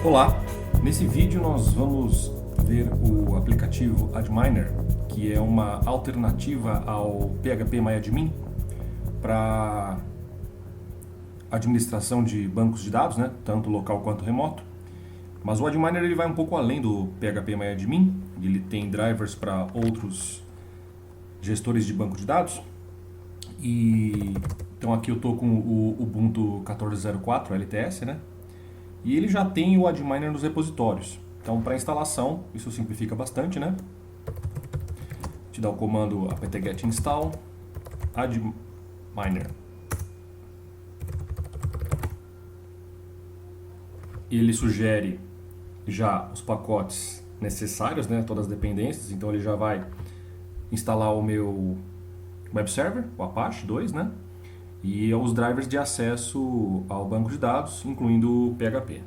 Olá, nesse vídeo nós vamos ver o aplicativo Adminer, que é uma alternativa ao PHP-MyAdmin para administração de bancos de dados, né? Tanto local quanto remoto. Mas o Adminer ele vai um pouco além do PHP-MyAdmin, ele tem drivers para outros gestores de banco de dados. Então aqui eu estou com o Ubuntu 14.04 LTS, né? E ele já tem o Adminer nos repositórios. Então, para instalação, isso simplifica bastante, né? Te dá o comando apt-get install Adminer. Ele sugere já os pacotes necessários, né? Todas as dependências. Então, ele já vai instalar o meu web server, o Apache 2, né? E os drivers de acesso ao banco de dados, incluindo o PHP.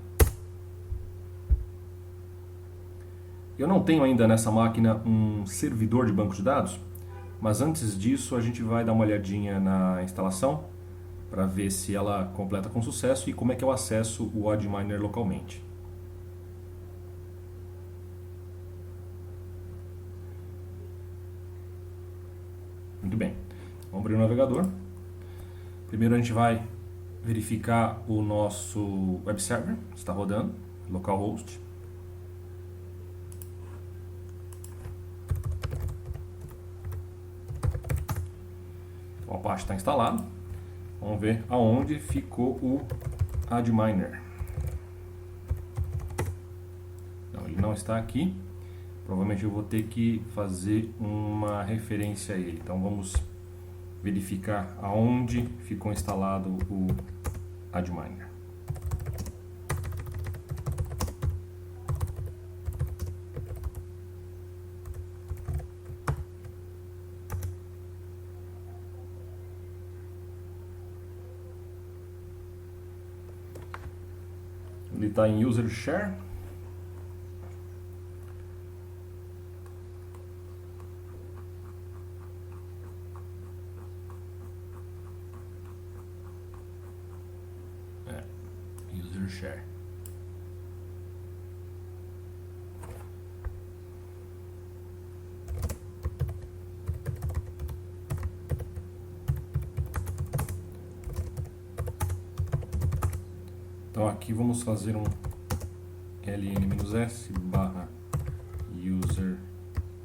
Eu não tenho ainda nessa máquina um servidor de banco de dados, mas antes disso a gente vai dar uma olhadinha na instalação para ver se ela completa com sucesso e como é que eu acesso o Adminer localmente. Muito bem, vamos abrir o navegador. Primeiro a gente vai verificar o nosso web server, está rodando, localhost. O Apache está instalado. Vamos ver aonde ficou o Adminer. Não, ele não está aqui. Provavelmente eu vou ter que fazer uma referência a ele. Então vamos verificar aonde ficou instalado o Adminer. Ele está em User Share. User Share. Então aqui vamos fazer um ln-s barra user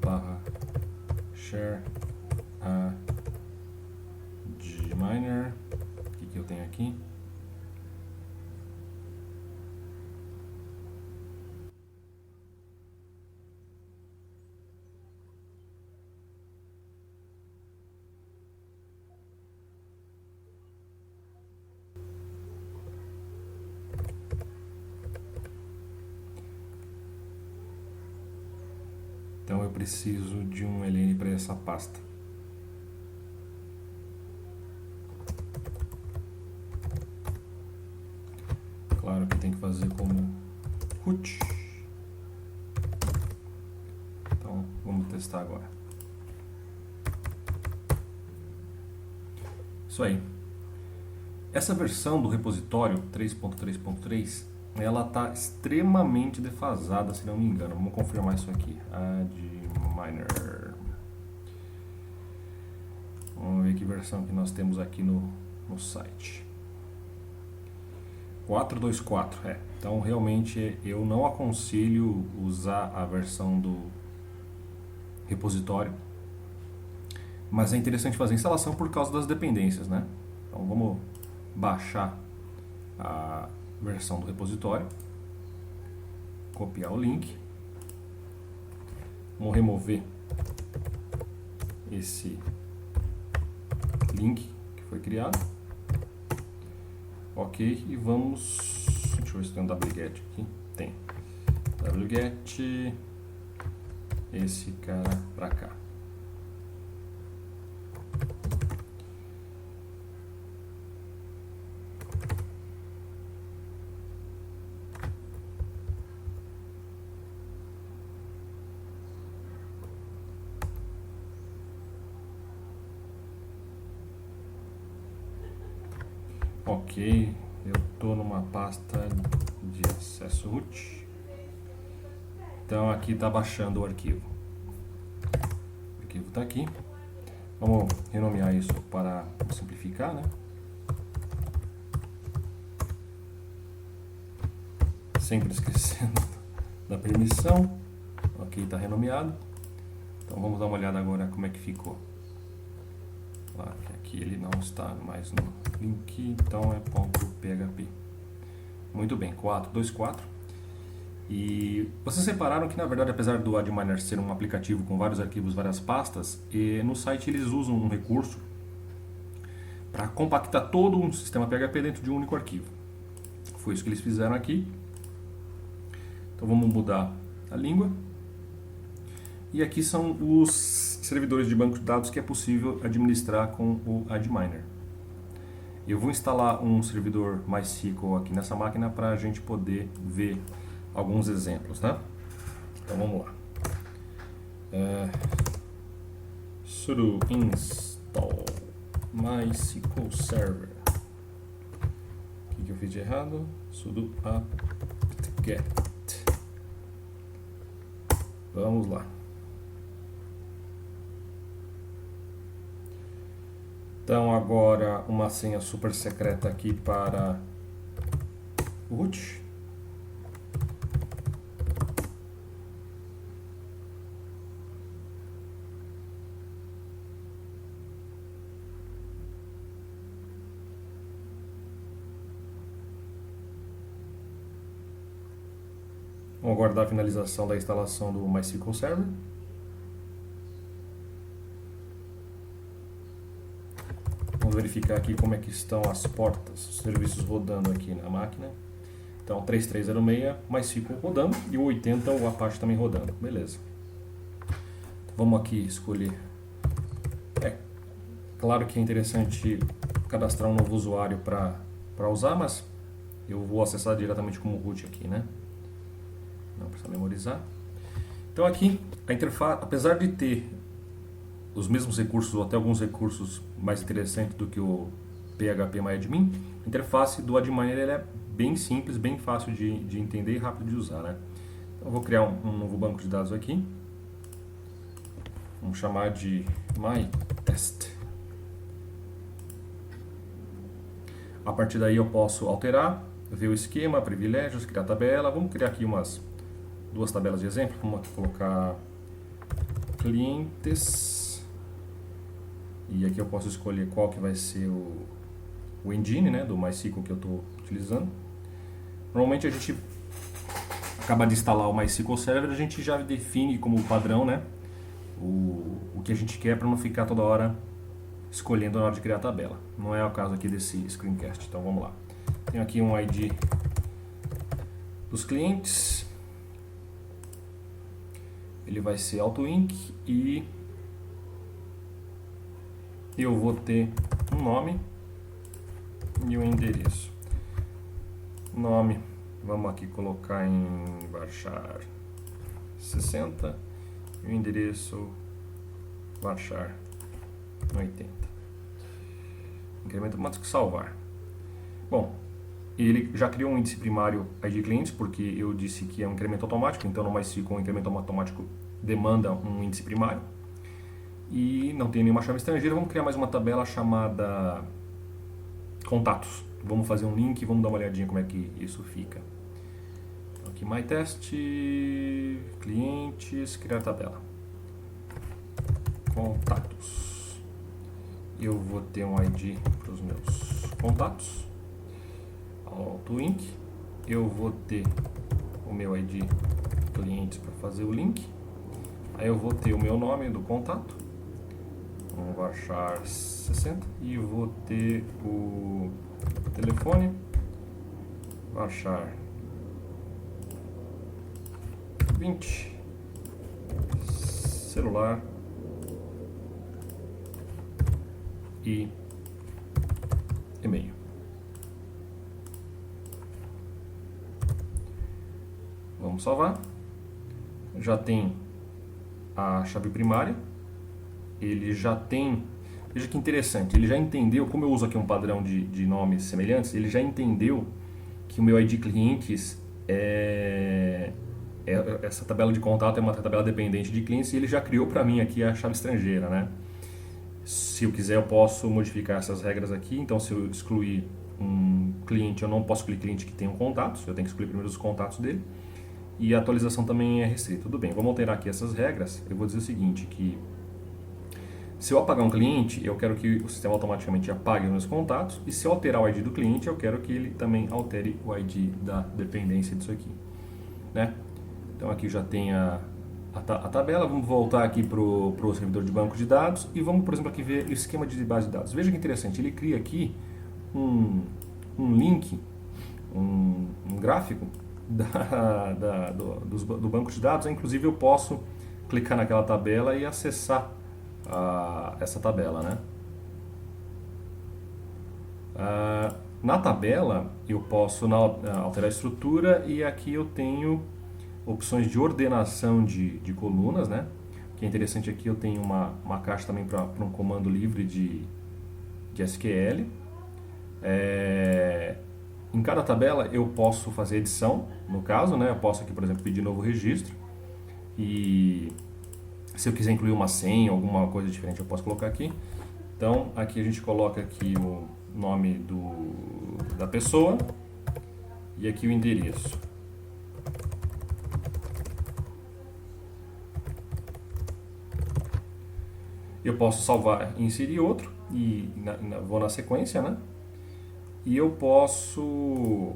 barra share Adminer. O que eu tenho aqui? Então eu preciso de um ln para essa pasta. Claro que tem que fazer como root. Então vamos testar agora. Isso aí. Essa versão do repositório 3.3.3 ela está extremamente defasada, se não me engano. Vamos confirmar isso aqui. Adminer. Vamos ver que versão que nós temos aqui no site. 4.2.4. Então realmente eu não aconselho usar a versão do repositório. Mas é interessante fazer a instalação por causa das dependências, né? Então vamos baixar a versão do repositório, copiar o link, vamos remover esse link que foi criado, ok, e vamos, deixa eu ver se tem um wget aqui, tem, wget, esse cara pra cá. Ok, eu estou numa pasta de acesso root. Então aqui está baixando o arquivo. O arquivo está aqui. Vamos renomear isso para simplificar, né? Sempre esquecendo da permissão. Ok, está renomeado. Então vamos dar uma olhada agora como é que ficou. Claro que aqui ele não está mais no link, então é .php. Muito bem, 424. E vocês repararam que, na verdade, apesar do Adminer ser um aplicativo com vários arquivos, várias pastas, no site eles usam um recurso para compactar todo um sistema PHP dentro de um único arquivo. Foi isso que eles fizeram aqui. Então vamos mudar a língua. E aqui são os servidores de banco de dados que é possível administrar com o Adminer. Eu vou instalar um servidor MySQL aqui nessa máquina para a gente poder ver alguns exemplos, tá? Então vamos lá. Sudo install MySQL Server. O que eu fiz de errado? Sudo apt-get. Vamos lá. Então agora uma senha super secreta aqui para o root. Vamos aguardar a finalização da instalação do MySQL Server. Vamos verificar aqui como é que estão as portas, os serviços rodando aqui na máquina. Então 3306, MySQL rodando e o 80 o Apache também rodando. Beleza. Vamos aqui escolher. Claro que é interessante cadastrar um novo usuário para usar, mas eu vou acessar diretamente como root aqui, né? Não precisa memorizar. Então aqui a interface, apesar de ter os mesmos recursos ou até alguns recursos mais interessantes do que o phpMyAdmin, a interface do Adminer é bem simples, bem fácil de entender e rápido de usar, né? Então eu vou criar um novo banco de dados aqui. Vamos chamar de MyTest. A partir daí eu posso alterar, ver o esquema, privilégios, criar tabela. Vamos criar aqui duas tabelas de exemplo. Vamos aqui colocar clientes. E aqui eu posso escolher qual que vai ser o engine, né, do MySQL que eu estou utilizando. Normalmente a gente acaba de instalar o MySQL Server, a gente já define como padrão, né, o que a gente quer para não ficar toda hora escolhendo na hora de criar a tabela. Não é o caso aqui desse screencast, então vamos lá. Tenho aqui um ID dos clientes. Ele vai ser AutoInc e eu vou ter um nome e um endereço. Nome, vamos aqui colocar em varchar 60 e o endereço varchar 80. Incremento automático salvar. Bom, ele já criou um índice primário ID clientes, porque eu disse que é um incremento automático, então no MySQL um incremento automático demanda um índice primário. E não tem nenhuma chave estrangeira, vamos criar mais uma tabela chamada contatos. Vamos fazer um link e vamos dar uma olhadinha como é que isso fica. Então, aqui MyTest, clientes, criar tabela. Contatos. Eu vou ter um ID para os meus contatos. AutoInc. Eu vou ter o meu ID clientes para fazer o link. Aí eu vou ter o meu nome do contato. Vamos varchar 60 e vou ter o telefone, varchar 20, celular e e-mail. Vamos salvar. Já tem a chave primária. Ele já tem, veja que interessante, ele já entendeu, como eu uso aqui um padrão de nomes semelhantes, ele já entendeu que o meu ID clientes essa tabela de contato é uma tabela dependente de clientes e ele já criou para mim aqui a chave estrangeira, né? Se eu quiser, eu posso modificar essas regras aqui. Então, se eu excluir um cliente, eu não posso excluir cliente que tenha contatos, eu tenho que excluir primeiro os contatos dele. E a atualização também é restrita. Tudo bem, vamos alterar aqui essas regras. Eu vou dizer o seguinte, que se eu apagar um cliente, eu quero que o sistema automaticamente apague os meus contatos. E se eu alterar o ID do cliente, eu quero que ele também altere o ID da dependência disso aqui, né? Então aqui já tem a tabela. Vamos voltar aqui para o servidor de banco de dados e vamos, por exemplo, aqui ver o esquema de base de dados. Veja que interessante, ele cria aqui um link, um gráfico do banco de dados. Inclusive eu posso clicar naquela tabela e acessar essa tabela, né? Na tabela eu posso alterar a estrutura e aqui eu tenho opções de ordenação de colunas, né? O que é interessante aqui, eu tenho uma caixa também para um comando livre de SQL. Em cada tabela eu posso fazer edição, no caso, né? Eu posso aqui, por exemplo, pedir novo registro e se eu quiser incluir uma senha, alguma coisa diferente, eu posso colocar aqui. Então, aqui a gente coloca aqui o nome da pessoa e aqui o endereço. Eu posso salvar e inserir outro e vou na sequência, né? E eu posso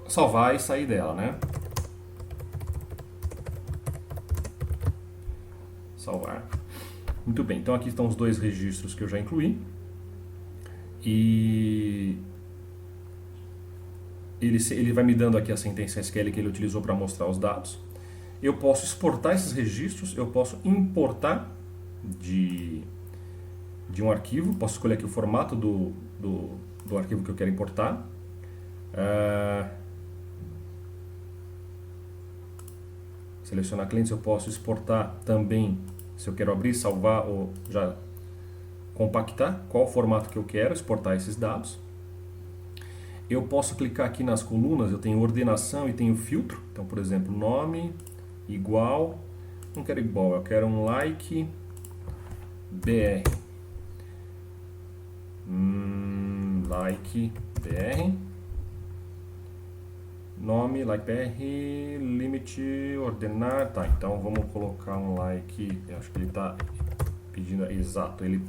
salvar e sair dela, né? Salvar. Muito bem, então aqui estão os dois registros que eu já incluí. E ele vai me dando aqui a sentença SQL que ele utilizou para mostrar os dados. Eu posso exportar esses registros, eu posso importar de um arquivo, posso escolher aqui o formato do arquivo que eu quero importar. Selecionar clientes, eu posso exportar também, se eu quero abrir, salvar ou já compactar, qual o formato que eu quero exportar esses dados. Eu posso clicar aqui nas colunas, eu tenho ordenação e tenho filtro. Então, por exemplo, nome igual, não quero igual, eu quero um like BR. Like BR. Nome, like BR, limite, ordenar, tá, então vamos colocar um like, eu acho que ele está pedindo, exato, ele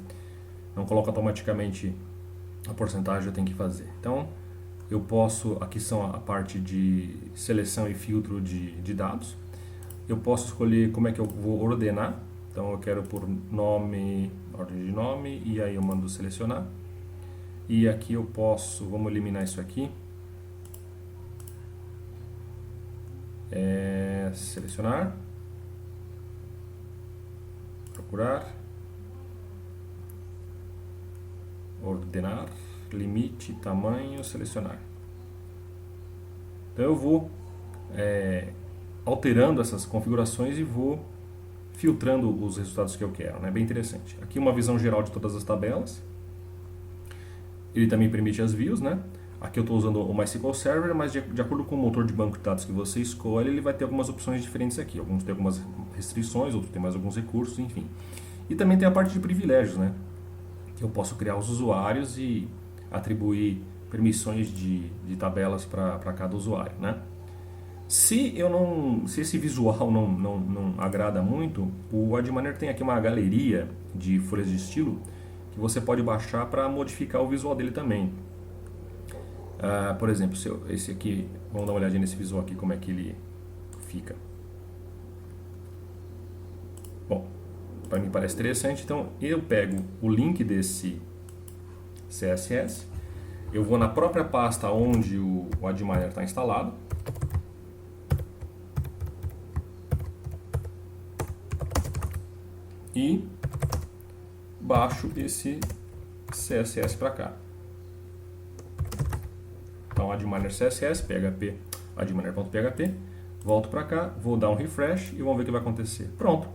não coloca automaticamente a porcentagem, eu tenho que fazer. Então, eu posso, aqui são a parte de seleção e filtro de dados, eu posso escolher como é que eu vou ordenar, então eu quero por nome, ordem de nome, e aí eu mando selecionar, e aqui eu posso, vamos eliminar isso aqui, selecionar, procurar, ordenar, limite, tamanho, selecionar. Então eu vou alterando essas configurações e vou filtrando os resultados que eu quero, né? Bem interessante. Aqui uma visão geral de todas as tabelas. Ele também permite as views, né? Aqui eu estou usando o MySQL Server, mas de acordo com o motor de banco de dados que você escolhe, ele vai ter algumas opções diferentes aqui. Alguns têm algumas restrições, outros têm mais alguns recursos, enfim. E também tem a parte de privilégios, né? Que eu posso criar os usuários e atribuir permissões de tabelas para cada usuário, né? Se esse visual não agrada muito, o Adminer tem aqui uma galeria de folhas de estilo que você pode baixar para modificar o visual dele também. Por exemplo, esse aqui, vamos dar uma olhadinha nesse visual aqui, como é que ele fica. Bom, para mim parece interessante, então eu pego o link desse CSS, eu vou na própria pasta onde o Adminer está instalado, e baixo esse CSS para cá. Então, Adminer CSS, PHP, adminer.php, volto para cá, vou dar um refresh e vamos ver o que vai acontecer. Pronto.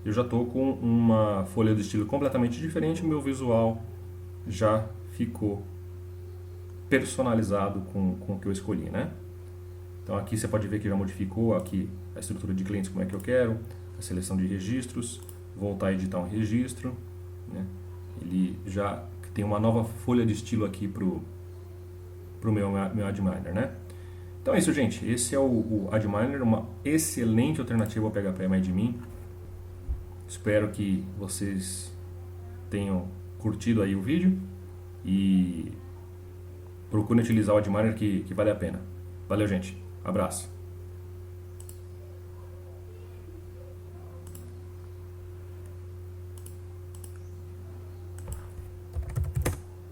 eu já estou com uma folha de estilo completamente diferente, o meu visual já ficou personalizado com o que eu escolhi, né? Então aqui você pode ver que já modificou aqui a estrutura de clientes como é que eu quero, a seleção de registros, voltar a editar um registro, né? Ele já tem uma nova folha de estilo aqui pro meu Adminer, né? Então é isso, gente. Esse é o Adminer, uma excelente alternativa ao PHP MyAdmin. Espero que vocês tenham curtido aí o vídeo e procurem utilizar o Adminer que vale a pena. Valeu, gente. Abraço.